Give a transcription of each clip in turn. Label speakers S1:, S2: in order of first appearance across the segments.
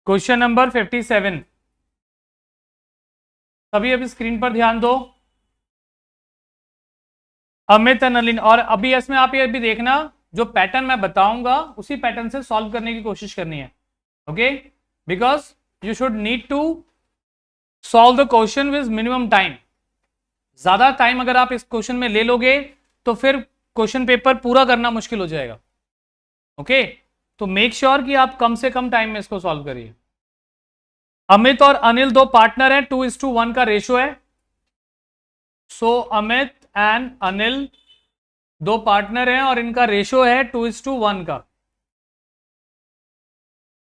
S1: Question number 57। सभी अभी screen पर ध्यान दो। अमित नलिन, और अभी इसमें आप ये भी देखना, जो पैटर्न मैं बताऊंगा उसी पैटर्न से सॉल्व करने की कोशिश करनी है। Okay, because you should need to solve the question with minimum time. ज्यादा टाइम अगर आप इस क्वेश्चन में ले लोगे तो फिर क्वेश्चन पेपर पूरा करना मुश्किल हो जाएगा। ओके, तो मेक श्योर कि आप कम से कम टाइम में इसको सॉल्व करिए। अमित और अनिल दो पार्टनर हैं, 2:1 का रेशियो है। सो अमित एंड अनिल दो पार्टनर हैं और इनका रेशियो है 2:1 का।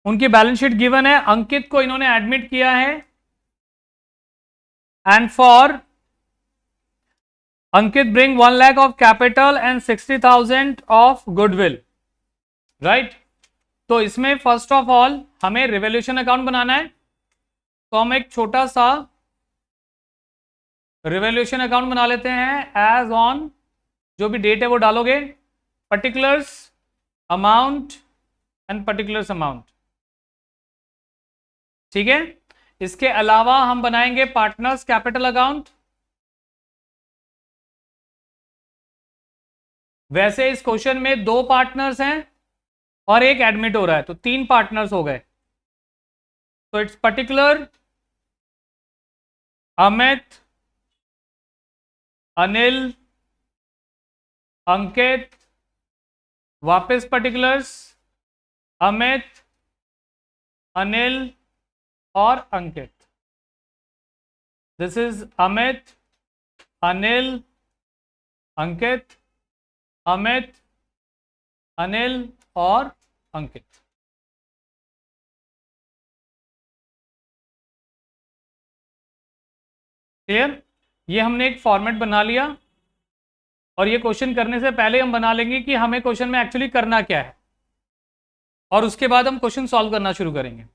S1: उनकी बैलेंस शीट गिवन है। अंकित को इन्होंने एडमिट किया है, and for Ankit bring 1 lakh of capital and 60,000 of goodwill, right. तो इसमें फर्स्ट ऑफ ऑल हमें रिवोल्यूशन अकाउंट बनाना है, तो हम एक छोटा सा रिवोल्यूशन अकाउंट बना लेते हैं। एज ऑन, जो भी डेट है वो डालोगे, particulars amount and particulars amount, ठीक है। इसके अलावा हम बनाएंगे पार्टनर्स कैपिटल अकाउंट। वैसे इस क्वेश्चन में 2 पार्टनर्स हैं और एक एडमिट हो रहा है, तो 3 पार्टनर्स हो गए। तो इट्स पर्टिकुलर अमित, अनिल, अंकित, वापस पर्टिकुलर्स अमित, अनिल और अंकित। दिस इज अमित, अनिल, अंकित, अमित, अनिल और अंकित। क्लियर? ये हमने एक फॉर्मेट बना लिया, और ये क्वेश्चन करने से पहले हम बना लेंगे कि हमें क्वेश्चन में एक्चुअली करना क्या है, और उसके बाद हम क्वेश्चन सॉल्व करना शुरू करेंगे।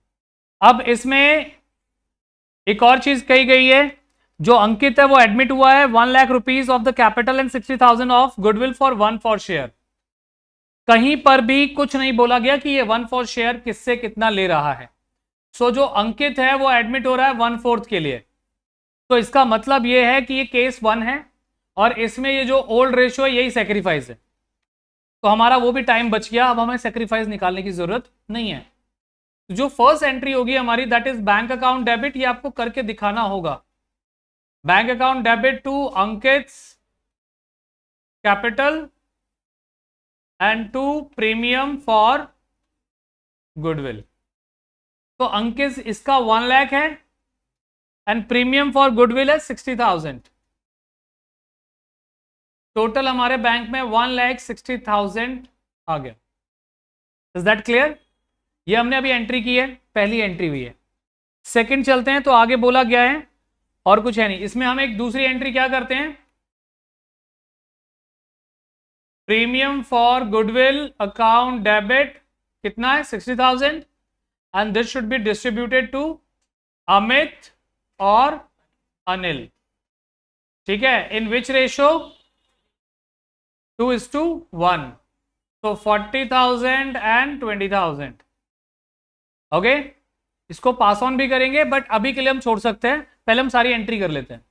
S1: अब इसमें एक और चीज कही गई है, जो अंकित है वो एडमिट हुआ है 1 lakh rupees of the capital and 60,000 of goodwill for 1 for share. कहीं पर भी कुछ नहीं बोला गया कि ये 1 फॉर शेयर किससे कितना ले रहा है। सो जो अंकित है वो एडमिट हो रहा है 1/4 के लिए, तो इसका मतलब ये है कि ये केस 1 है, और इसमें ये जो ओल्ड रेशियो है यही सेक्रीफाइस है, तो हमारा वो भी टाइम बच गया। अब हमें सेक्रीफाइस निकालने की जरूरत नहीं है। जो फर्स्ट एंट्री होगी हमारी, that is bank account debit. ये आपको करके दिखाना होगा। Bank account debit to Ankit's capital and to premium for goodwill. तो अंकित इसका 1 लाख है एंड प्रीमियम फॉर गुडविल है 60,000। टोटल हमारे बैंक में 1,60,000 आ गया। Is that clear? ये हमने अभी एंट्री की है, पहली एंट्री हुई है। सेकंड चलते हैं, तो आगे बोला गया है और कुछ है नहीं। इसमें हम एक दूसरी एंट्री क्या करते हैं, premium for goodwill account debit कितना है 60,000, and this should be distributed to Amit और अनिल, ठीक है। इन विच रेशियो? 2:1, तो 40,000 एंड 20,000। ओके, इसको पास ऑन भी करेंगे, बट अभी के लिए हम छोड़ सकते हैं, पहले हम सारी एंट्री कर लेते हैं।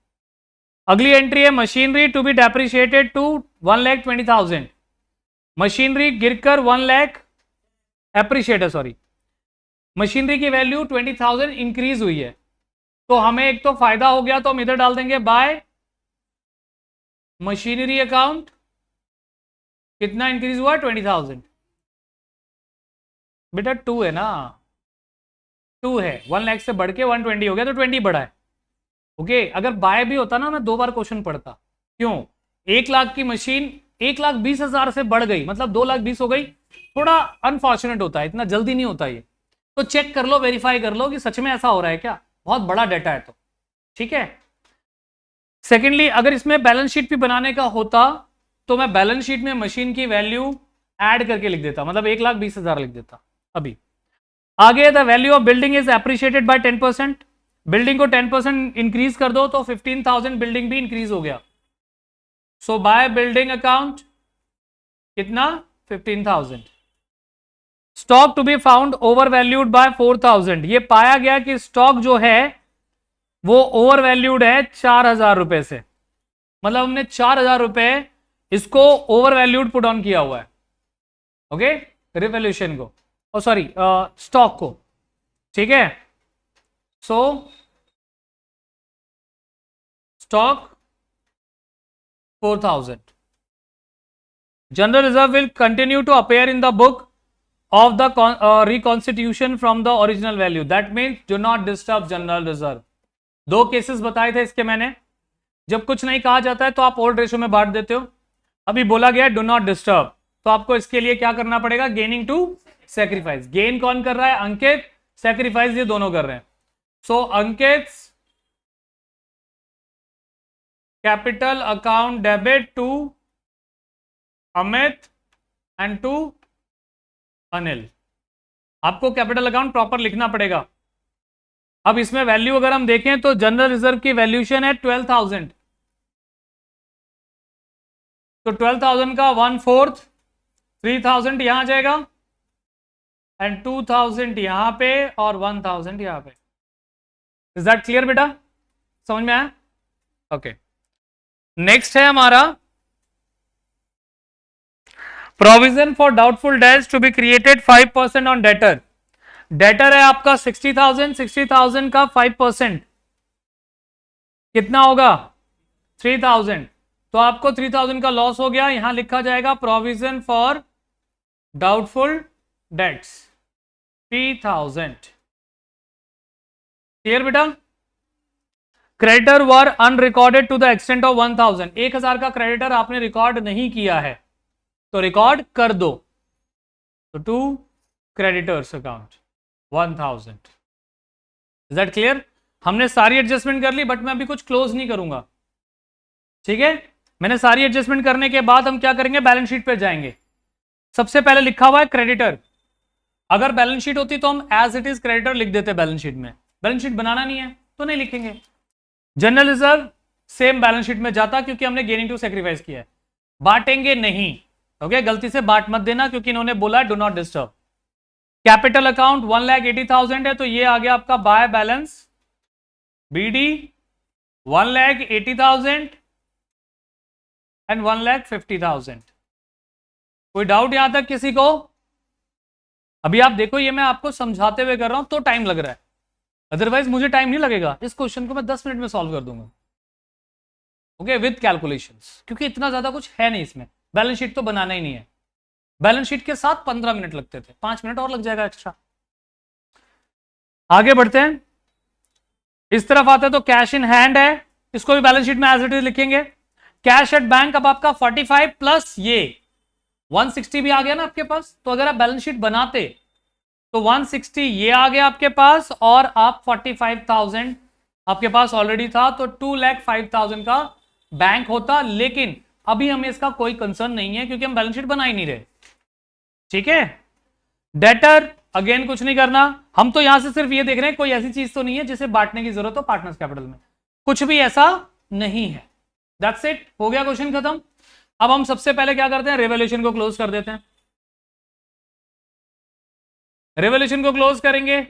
S1: अगली एंट्री है machinery to be depreciated to 1,20,000। Machinery गिरकर 1 लाख एप्रिशिएट है, सॉरी, मशीनरी की वैल्यू 20,000 इंक्रीज हुई है, तो हमें एक तो फायदा हो गया, तो हम इधर डाल देंगे बाय मशीनरी अकाउंट। कितना इंक्रीज हुआ? 20,000। बेटा 2 है ना, 2 है, 1 लाख से बढ़ के 120 हो गया, तो 20 बढ़ा है। ओके, अगर बाय भी होता ना, मैं 2 बार क्वेश्चन पढ़ता। क्यों? 1 लाख की मशीन 1,20,000 से बढ़ गई, मतलब 2,20,000 हो गई। थोड़ा अनफॉर्चुनेट होता है, इतना जल्दी नहीं होता ये, तो चेक कर लो, वेरीफाई कर लो कि सच में ऐसा हो रहा है क्या। बहुत बड़ा डेटा है तो, ठीक है। सेकेंडली, अगर इसमें बैलेंस शीट भी बनाने का होता, तो मैं बैलेंस शीट में मशीन की वैल्यू ऐड करके लिख देता, मतलब 1,20,000 लिख देता। अभी आगे, the value of building is appreciated by 10%। Building को 10% इंक्रीज कर दो, तो 15,000 बिल्डिंग भी इंक्रीज हो गया। सो बाय बिल्डिंग अकाउंट कितना? 15,000। Stock to be found over valued by 4000, ये पाया गया कि स्टॉक जो है वो ओवर वैल्यूड है 4000 रुपए से, मतलब हमने 4000 रुपए इसको ओवर वैल्यूड पुट ऑन किया हुआ है, ओके, रिवैल्यूएशन को, ओ सॉरी स्टॉक को, ठीक है। So stock 4000, general reserve will continue to appear in the book of the reconstitution from the original value, that means do not disturb general reserve। दो cases बताए थे इसके मैंने, जब कुछ नहीं कहा जाता है तो आप ओल्ड रेशो में बांट देते हो, अभी बोला गया डू नॉट डिस्टर्ब, तो आपको इसके लिए क्या करना पड़ेगा, गेनिंग टू सैक्रिफाइस। गेन कौन कर रहा है, अंकित, सैक्रिफाइस ये दोनों कर रहे हैं। So Ankit capital account debit to Amit and to Anil, आपको कैपिटल अकाउंट प्रॉपर लिखना पड़ेगा। अब इसमें वैल्यू अगर हम देखें तो जनरल रिजर्व की वैल्यूएशन है 12,000, तो 12,000 का 1/4 3,000 यहां आ जाएगा एंड 2,000 यहां पे और 1,000 यहां पे। इज दैट क्लियर बेटा, समझ में आया? ओके, नेक्स्ट है हमारा provision for doubtful debts to be created 5% on debtor. Debtor है आपका 60,000, 60,000 का 5% कितना होगा, 3,000, तो आपको 3,000 का लॉस हो गया, यहां लिखा जाएगा provision for doubtful debts 3,000। Clear बेटा? Creditor were unrecorded to the extent of 1,000, 1,000 का क्रेडिटर आपने रिकॉर्ड नहीं किया है तो रिकॉर्ड कर दो, तो to creditors account 1,000। Is that clear? हमने सारी एडजस्टमेंट कर ली, बट मैं अभी कुछ क्लोज नहीं करूंगा, ठीक है। मैंने सारी एडजस्टमेंट करने के बाद हम क्या करेंगे, बैलेंस शीट पे जाएंगे। सबसे पहले लिखा हुआ है क्रेडिटर, अगर बैलेंस शीट होती तो हम एज इट इज क्रेडिटर लिख देते बैलेंस शीट में, बैलेंस शीट बनाना नहीं है तो नहीं लिखेंगे। General reserve same balance sheet में जाता क्योंकि हमने गेनिंग टू सैक्रिफाइस किया है, बांटेंगे नहीं, ओके, गलती से बांट मत देना क्योंकि इन्होंने बोला do not disturb. Capital account 1,80,000 है तो ये आ गया आपका बाय बैलेंस बीडी 1,80,000 एंड 1,50,000। कोई डाउट यहां तक किसी को? अभी आप देखो ये मैं आपको समझाते हुए कर रहा हूं तो टाइम लग रहा है, अदरवाइज मुझे टाइम नहीं लगेगा, इस क्वेश्चन को मैं 10 मिनट में सॉल्व कर दूंगा, ओके, विद कैलकुलेशंस, क्योंकि इतना ज्यादा कुछ है नहीं इसमें, बैलेंस शीट तो बनाना ही नहीं है। बैलेंस शीट के साथ 15 मिनट लगते थे, 5 मिनट और लग जाएगा एक्स्ट्रा। आगे बढ़ते हैं, इस तरफ आते हैं तो कैश इन हैंड है, इसको भी बैलेंस शीट में एज इट इज लिखेंगे। कैश एट बैंक अब आपका 45 प्लस ये 160 भी आ गया ना आपके पास, तो अगर आप बैलेंस शीट बनाते तो 160 ये आ गया आपके पास और आप 45,000 आपके पास ऑलरेडी था, तो 2,05,000 का बैंक होता, लेकिन अभी हमें इसका कोई कंसर्न नहीं है क्योंकि हम बैलेंस शीट बना ही नहीं रहे, ठीक है। डेटर अगेन कुछ नहीं करना, हम तो यहां से सिर्फ ये देख रहे हैं कोई ऐसी चीज तो नहीं है जिसे बांटने की जरूरत हो पार्टनर्स कैपिटल में, कुछ भी ऐसा नहीं है। दैट्स इट, हो गया क्वेश्चन खत्म। अब हम सबसे पहले क्या करते हैं, रेवोल्यूशन को क्लोज कर देते हैं। रेवोल्यूशन को क्लोज करेंगे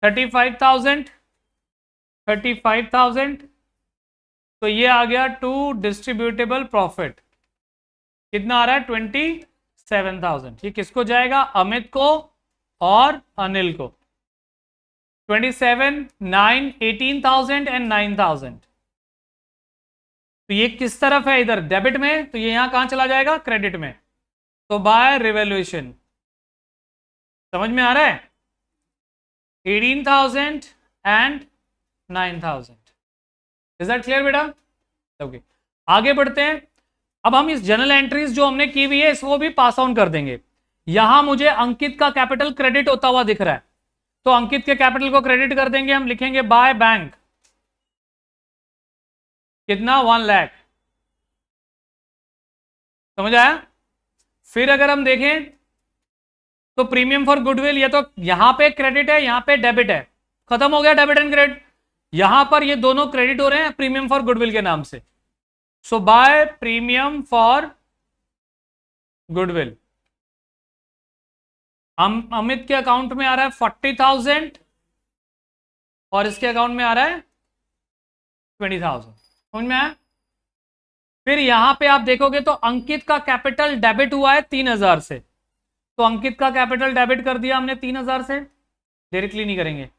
S1: 35,000 35,000, तो ये आ गया टू डिस्ट्रीब्यूटेबल प्रॉफिट, कितना आ रहा है 27,000। ये किसको जाएगा, अमित को और अनिल को। 27, 9, 18,000 एंड 9,000, तो ये किस तरफ है, इधर डेबिट में, तो ये यहां कहां चला जाएगा, क्रेडिट में, तो बाय रिवैल्यूएशन। समझ में आ रहा है, 18,000 एंड 9,000। इज दैट क्लियर बेटा? ओके, आगे बढ़ते हैं। अब हम इस जनरल एंट्रीज जो हमने की हुई है इसको भी पास ऑन कर देंगे। यहां मुझे अंकित का कैपिटल क्रेडिट होता हुआ दिख रहा है, तो अंकित के कैपिटल को क्रेडिट कर देंगे, हम लिखेंगे बाय बैंक, कितना 1 लाख। समझ आया? फिर अगर हम देखें तो प्रीमियम फॉर गुडविल, ये तो यहां पे क्रेडिट है यहां पे डेबिट है, खत्म हो गया डेबिट एंड क्रेडिट, यहां पर ये दोनों क्रेडिट हो रहे हैं प्रीमियम फॉर गुडविल के नाम से, so by premium for goodwill. Amit के अकाउंट में आ रहा है 40,000 और इसके अकाउंट में आ रहा है 20,000। समझ में आया? फिर यहां पे आप देखोगे तो अंकित का कैपिटल डेबिट हुआ है 3,000 से, तो अंकित का कैपिटल डेबिट कर दिया हमने 3,000 से, डायरेक्टली नहीं करेंगे,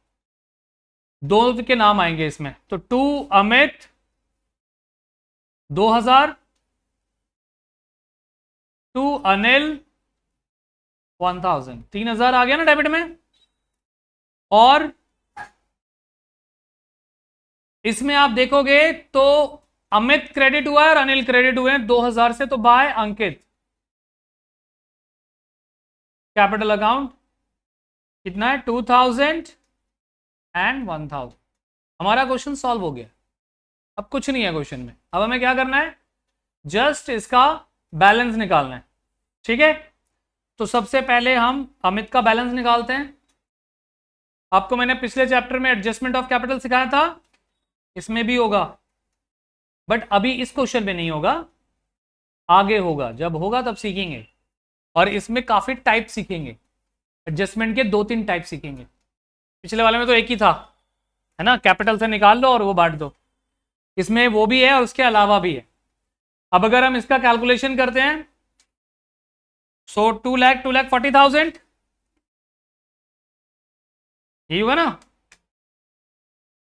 S1: दो के नाम आएंगे इसमें, तो टू अमित 2,000, टू अनिल 1,000, 3,000 आ गया ना डेबिट में। और इसमें आप देखोगे तो अमित क्रेडिट हुआ है और अनिल क्रेडिट हुए हैं 2,000 से, तो बाय अंकित कैपिटल अकाउंट कितना है 2,000 एंड 1,000। हमारा क्वेश्चन सॉल्व हो गया। अब कुछ नहीं है क्वेश्चन में, अब हमें क्या करना है, जस्ट इसका बैलेंस निकालना है। ठीक है, तो सबसे पहले हम अमित का बैलेंस निकालते हैं। आपको मैंने पिछले चैप्टर में एडजस्टमेंट ऑफ कैपिटल सिखाया था, इसमें भी होगा, बट अभी इस क्वेश्चन में नहीं होगा, आगे होगा, जब होगा तब सीखेंगे। और इसमें काफी टाइप सीखेंगे, एडजस्टमेंट के 2-3 टाइप सीखेंगे। पिछले वाले में तो एक ही था, है ना, कैपिटल से निकाल लो और वो बांट दो। इसमें वो भी है और उसके अलावा भी है। अब अगर हम इसका कैलकुलेशन करते हैं, सो 2,40,000 यही हुआ ना,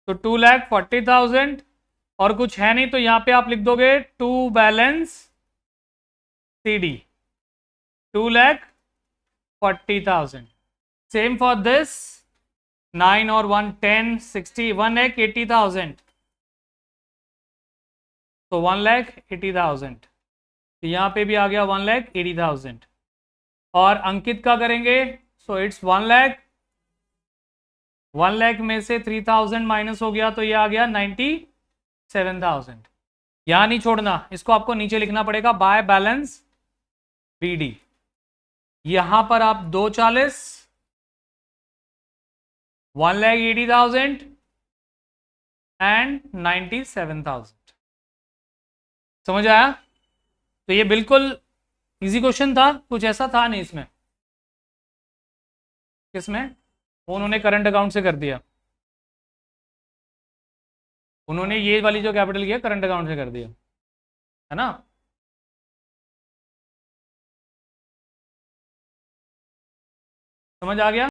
S1: तो 2,40,000 और कुछ है नहीं, तो यहां पे आप लिख दोगे to balance CD 2,40,000। Same for this 9 और 1 10 60 1,80,000, तो 1,80,000, यहां पे भी आ गया 1,80,000। और अंकित का करेंगे, सो इट्स 1,00,000 में से 3,000 माइनस हो गया, तो ये आ गया 97,000। यहां नहीं छोड़ना, इसको आपको नीचे लिखना पड़ेगा बाय बैलेंस BD। यहां पर आप 240 1,80,000 एंड 97,000। समझ आया? तो ये बिल्कुल इजी क्वेश्चन था, कुछ ऐसा था नहीं इसमें। किसमें? उन्होंने करंट अकाउंट से कर दिया, उन्होंने ये वाली जो कैपिटल किया करंट अकाउंट से कर दिया, है ना। समझ आ गया?